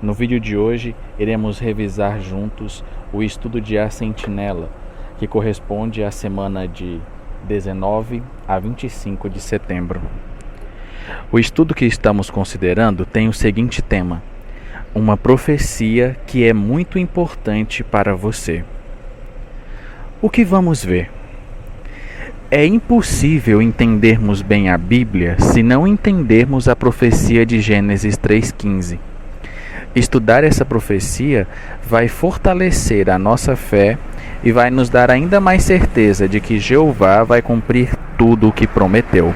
No vídeo de hoje, iremos revisar juntos o estudo de A Sentinela, que corresponde à semana de 19 a 25 de setembro. O estudo que estamos considerando tem o seguinte tema: uma profecia que é muito importante para você. O que vamos ver? É impossível entendermos bem a Bíblia se não entendermos a profecia de Gênesis 3,15. Estudar essa profecia vai fortalecer a nossa fé e vai nos dar ainda mais certeza de que Jeová vai cumprir tudo o que prometeu.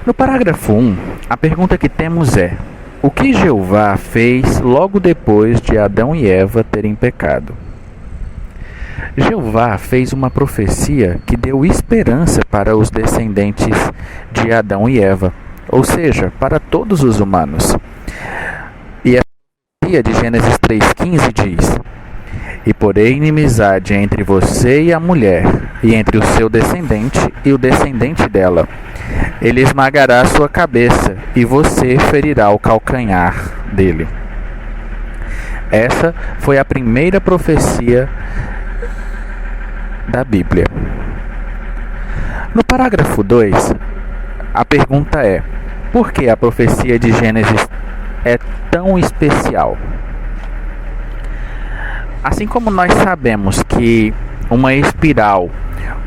No parágrafo 1, a pergunta que temos é: o que Jeová fez logo depois de Adão e Eva terem pecado? Jeová fez uma profecia que deu esperança para os descendentes de Adão e Eva, ou seja, para todos os humanos. E a profecia de Gênesis 3,15 diz: e porém inimizade entre você e a mulher, e entre o seu descendente e o descendente dela. Ele esmagará a sua cabeça, e você ferirá o calcanhar dele. Essa foi a primeira profecia da Bíblia. No parágrafo 2, a pergunta é: por que a profecia de Gênesis é tão especial? Assim como nós sabemos que uma espiral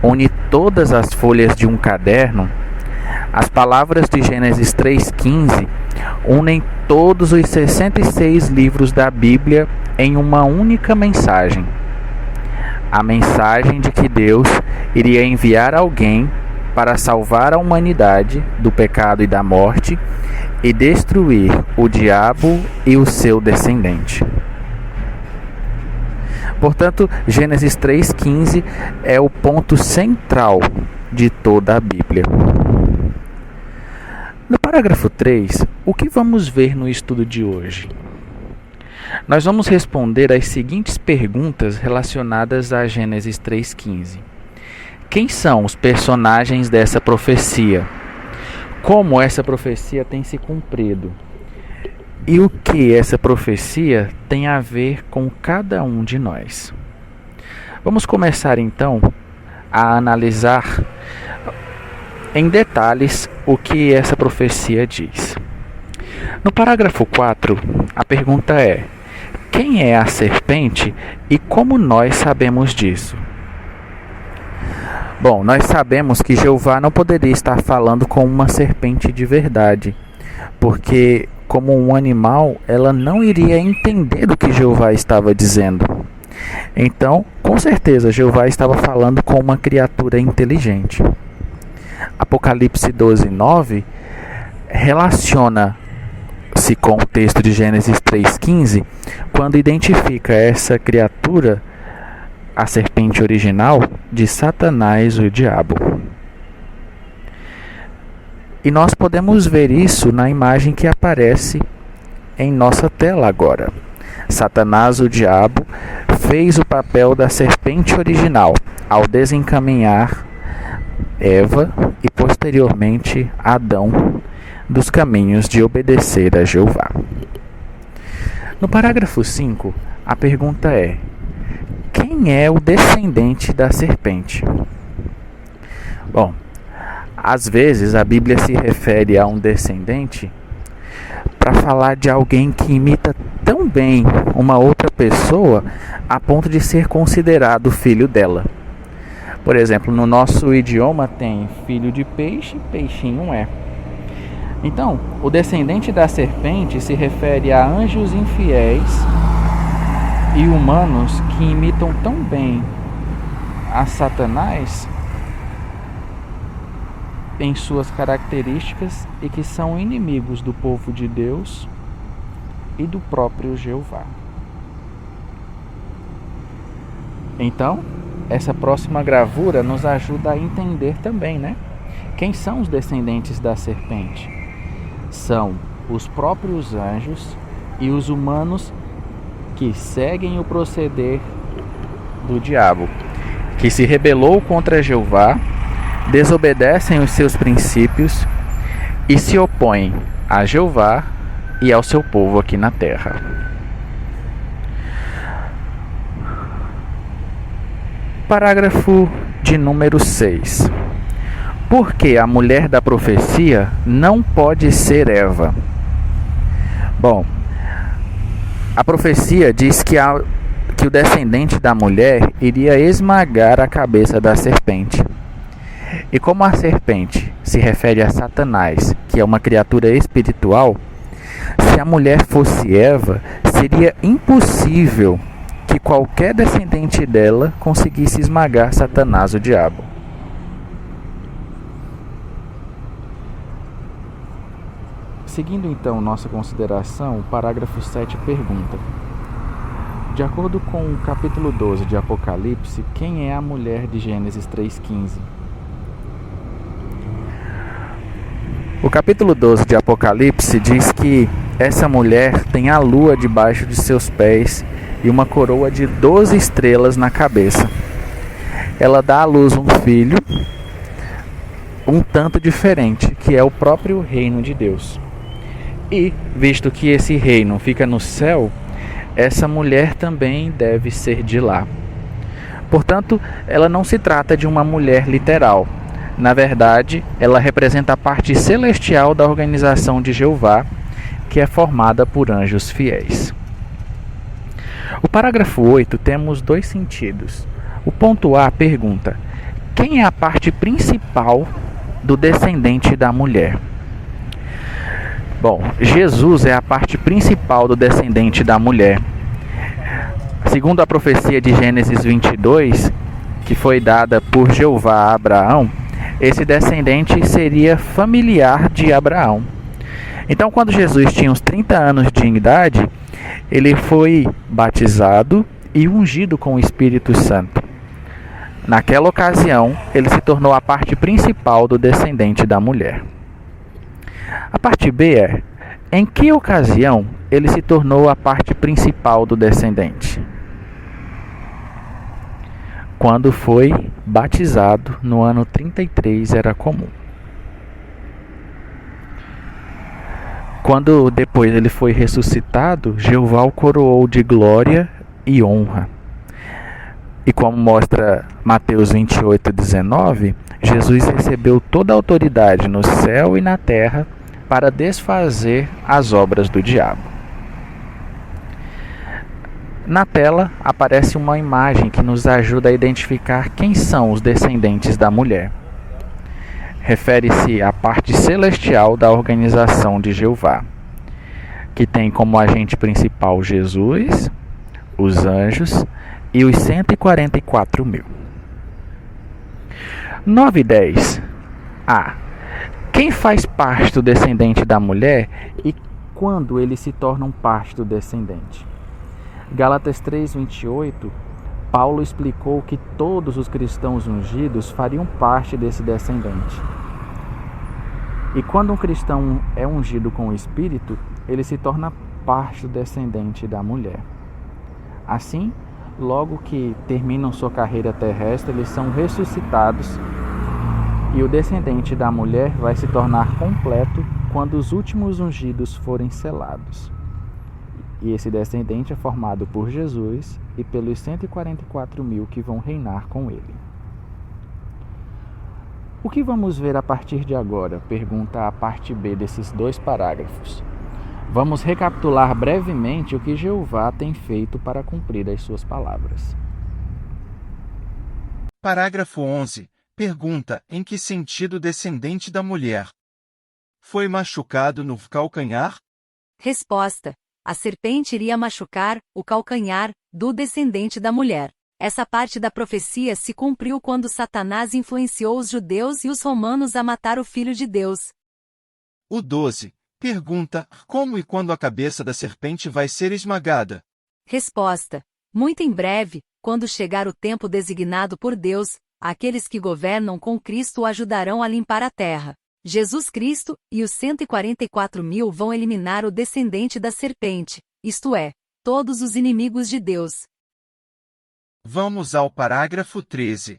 une todas as folhas de um caderno, as palavras de Gênesis 3,15 unem todos os 66 livros da Bíblia em uma única mensagem. A mensagem de que Deus iria enviar alguém para salvar a humanidade do pecado e da morte e destruir o diabo e o seu descendente. Portanto, Gênesis 3,15 é o ponto central de toda a Bíblia. No parágrafo 3, o que vamos ver no estudo de hoje? Nós vamos responder às seguintes perguntas relacionadas a Gênesis 3,15. Quem são os personagens dessa profecia? Como essa profecia tem se cumprido? E o que essa profecia tem a ver com cada um de nós? Vamos começar então a analisar em detalhes o que essa profecia diz. No parágrafo 4, a pergunta é: quem é a serpente e como nós sabemos disso? Bom, nós sabemos que Jeová não poderia estar falando com uma serpente de verdade, porque como um animal, ela não iria entender o que Jeová estava dizendo. Então, com certeza, Jeová estava falando com uma criatura inteligente. Apocalipse 12:9 relaciona-se com o texto de Gênesis 3,15, quando identifica essa criatura, a serpente original, de Satanás, o diabo. E nós podemos ver isso na imagem que aparece em nossa tela agora. Satanás, o diabo, fez o papel da serpente original ao desencaminhar Eva e posteriormente Adão dos caminhos de obedecer a Jeová. No parágrafo 5, a pergunta é: quem é o descendente da serpente? Bom, às vezes a Bíblia se refere a um descendente para falar de alguém que imita tão bem uma outra pessoa a ponto de ser considerado filho dela. Por exemplo, no nosso idioma tem filho de peixe, peixinho é. Então, o descendente da serpente se refere a anjos infiéis e humanos que imitam tão bem a Satanás em suas características e que são inimigos do povo de Deus e do próprio Jeová. Então, essa próxima gravura nos ajuda a entender também, né? Quem são os descendentes da serpente? São os próprios anjos e os humanos que seguem o proceder do diabo, que se rebelou contra Jeová, desobedecem os seus princípios e se opõem a Jeová e ao seu povo aqui na terra. Parágrafo de número 6. Por que a mulher da profecia não pode ser Eva? Bom, a profecia diz que o descendente da mulher iria esmagar a cabeça da serpente. E como a serpente se refere a Satanás, que é uma criatura espiritual, se a mulher fosse Eva, seria impossível que qualquer descendente dela conseguisse esmagar Satanás, o diabo. Seguindo então nossa consideração, o parágrafo 7 pergunta: de acordo com o capítulo 12 de Apocalipse, quem é a mulher de Gênesis 3,15? O capítulo 12 de Apocalipse diz que essa mulher tem a lua debaixo de seus pés e uma coroa de 12 estrelas na cabeça. Ela dá à luz um filho um tanto diferente, que é o próprio reino de Deus. E, visto que esse reino fica no céu, essa mulher também deve ser de lá. Portanto, ela não se trata de uma mulher literal. Na verdade, ela representa a parte celestial da organização de Jeová, que é formada por anjos fiéis. O parágrafo 8 temos dois sentidos. O ponto A pergunta: quem é a parte principal do descendente da mulher? Bom, Jesus é a parte principal do descendente da mulher. Segundo a profecia de Gênesis 22, que foi dada por Jeová a Abraão, esse descendente seria familiar de Abraão. Então, quando Jesus tinha uns 30 anos de idade, ele foi batizado e ungido com o Espírito Santo. Naquela ocasião, ele se tornou a parte principal do descendente da mulher. A parte B é: em que ocasião ele se tornou a parte principal do descendente? Quando foi batizado no ano 33 era comum. Quando depois ele foi ressuscitado, Jeová o coroou de glória e honra. E como mostra Mateus 28:19, Jesus recebeu toda a autoridade no céu e na terra para desfazer as obras do diabo. Na tela aparece uma imagem que nos ajuda a identificar quem são os descendentes da mulher. Refere-se à parte celestial da organização de Jeová, que tem como agente principal Jesus, os anjos e os 144 mil. 9 e 10. A. Quem faz parte do descendente da mulher e quando eles se tornam parte do descendente? Gálatas 3:28, Paulo explicou que todos os cristãos ungidos fariam parte desse descendente. E quando um cristão é ungido com o Espírito, ele se torna parte do descendente da mulher. Assim, logo que terminam sua carreira terrestre, eles são ressuscitados e o descendente da mulher vai se tornar completo quando os últimos ungidos forem selados. E esse descendente é formado por Jesus e pelos 144 mil que vão reinar com ele. O que vamos ver a partir de agora? Pergunta a parte B desses dois parágrafos. Vamos recapitular brevemente o que Jeová tem feito para cumprir as suas palavras. Parágrafo 11. Pergunta: em que sentido descendente da mulher? Foi machucado no calcanhar? Resposta: a serpente iria machucar o calcanhar do descendente da mulher. Essa parte da profecia se cumpriu quando Satanás influenciou os judeus e os romanos a matar o Filho de Deus. O 12. Pergunta: como e quando a cabeça da serpente vai ser esmagada? Resposta: muito em breve, quando chegar o tempo designado por Deus, aqueles que governam com Cristo o ajudarão a limpar a terra. Jesus Cristo e os 144 mil vão eliminar o descendente da serpente, isto é, todos os inimigos de Deus. Vamos ao parágrafo 13.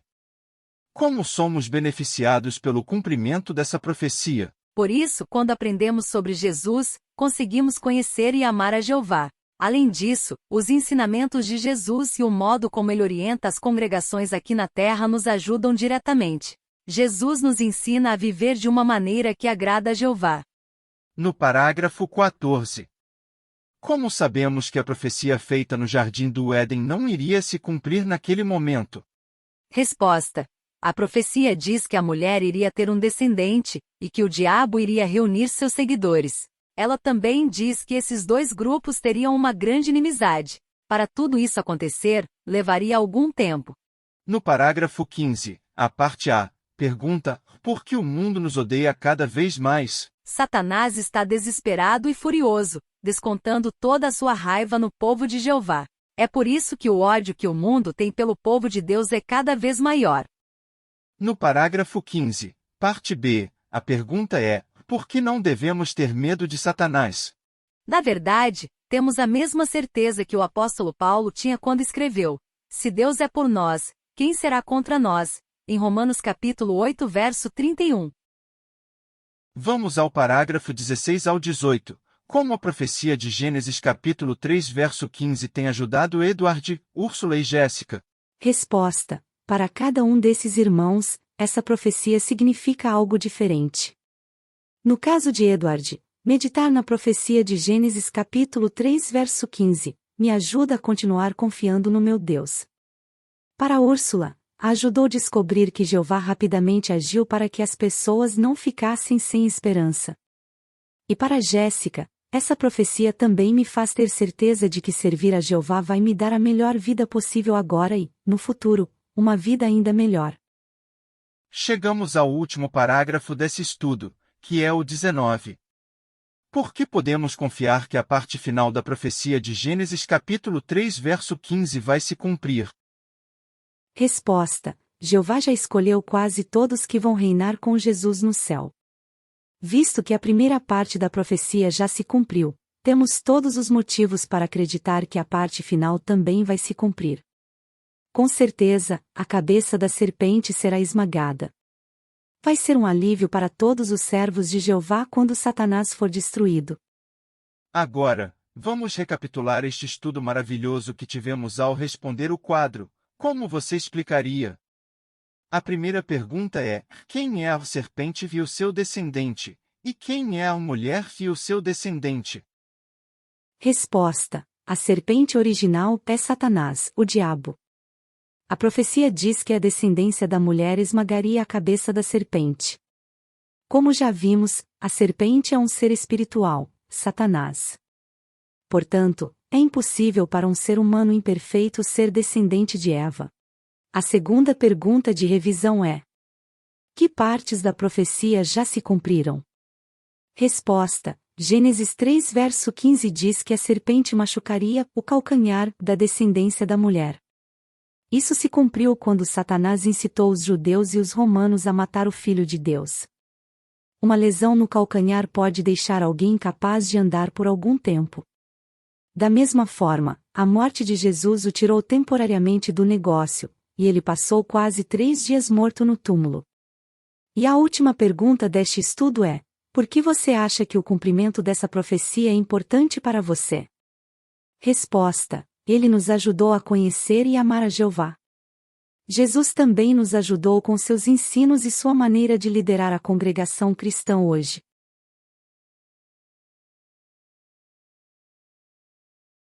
Como somos beneficiados pelo cumprimento dessa profecia? Por isso, quando aprendemos sobre Jesus, conseguimos conhecer e amar a Jeová. Além disso, os ensinamentos de Jesus e o modo como ele orienta as congregações aqui na Terra nos ajudam diretamente. Jesus nos ensina a viver de uma maneira que agrada a Jeová. No parágrafo 14. Como sabemos que a profecia feita no Jardim do Éden não iria se cumprir naquele momento? Resposta: a profecia diz que a mulher iria ter um descendente, e que o diabo iria reunir seus seguidores. Ela também diz que esses dois grupos teriam uma grande inimizade. Para tudo isso acontecer, levaria algum tempo. No parágrafo 15, a parte A, pergunta: por que o mundo nos odeia cada vez mais? Satanás está desesperado e furioso, descontando toda a sua raiva no povo de Jeová. É por isso que o ódio que o mundo tem pelo povo de Deus é cada vez maior. No parágrafo 15, parte B, a pergunta é: por que não devemos ter medo de Satanás? Na verdade, temos a mesma certeza que o apóstolo Paulo tinha quando escreveu: se Deus é por nós, quem será contra nós? Em Romanos capítulo 8, verso 31. Vamos ao parágrafo 16 ao 18. Como a profecia de Gênesis capítulo 3, verso 15 tem ajudado Edward, Úrsula e Jéssica? Resposta: para cada um desses irmãos, essa profecia significa algo diferente. No caso de Edward, meditar na profecia de Gênesis capítulo 3, verso 15, me ajuda a continuar confiando no meu Deus. Para Úrsula, ajudou a descobrir que Jeová rapidamente agiu para que as pessoas não ficassem sem esperança. E para Jéssica, essa profecia também me faz ter certeza de que servir a Jeová vai me dar a melhor vida possível agora e, no futuro, uma vida ainda melhor. Chegamos ao último parágrafo desse estudo, que é o 19. Por que podemos confiar que a parte final da profecia de Gênesis capítulo 3, verso 15 vai se cumprir? Resposta: Jeová já escolheu quase todos que vão reinar com Jesus no céu. Visto que a primeira parte da profecia já se cumpriu, temos todos os motivos para acreditar que a parte final também vai se cumprir. Com certeza, a cabeça da serpente será esmagada. Vai ser um alívio para todos os servos de Jeová quando Satanás for destruído. Agora, vamos recapitular este estudo maravilhoso que tivemos ao responder o quadro: como você explicaria? A primeira pergunta é: quem é a serpente e o seu descendente? E quem é a mulher e o seu descendente? Resposta: a serpente original é Satanás, o diabo. A profecia diz que a descendência da mulher esmagaria a cabeça da serpente. Como já vimos, a serpente é um ser espiritual, Satanás. Portanto, é impossível para um ser humano imperfeito ser descendente de Eva. A segunda pergunta de revisão é: que partes da profecia já se cumpriram? Resposta: Gênesis 3, verso 15 diz que a serpente machucaria o calcanhar da descendência da mulher. Isso se cumpriu quando Satanás incitou os judeus e os romanos a matar o Filho de Deus. Uma lesão no calcanhar pode deixar alguém incapaz de andar por algum tempo. Da mesma forma, a morte de Jesus o tirou temporariamente do negócio, e ele passou quase 3 dias morto no túmulo. E a última pergunta deste estudo é: por que você acha que o cumprimento dessa profecia é importante para você? Resposta: ele nos ajudou a conhecer e amar a Jeová. Jesus também nos ajudou com seus ensinos e sua maneira de liderar a congregação cristã hoje.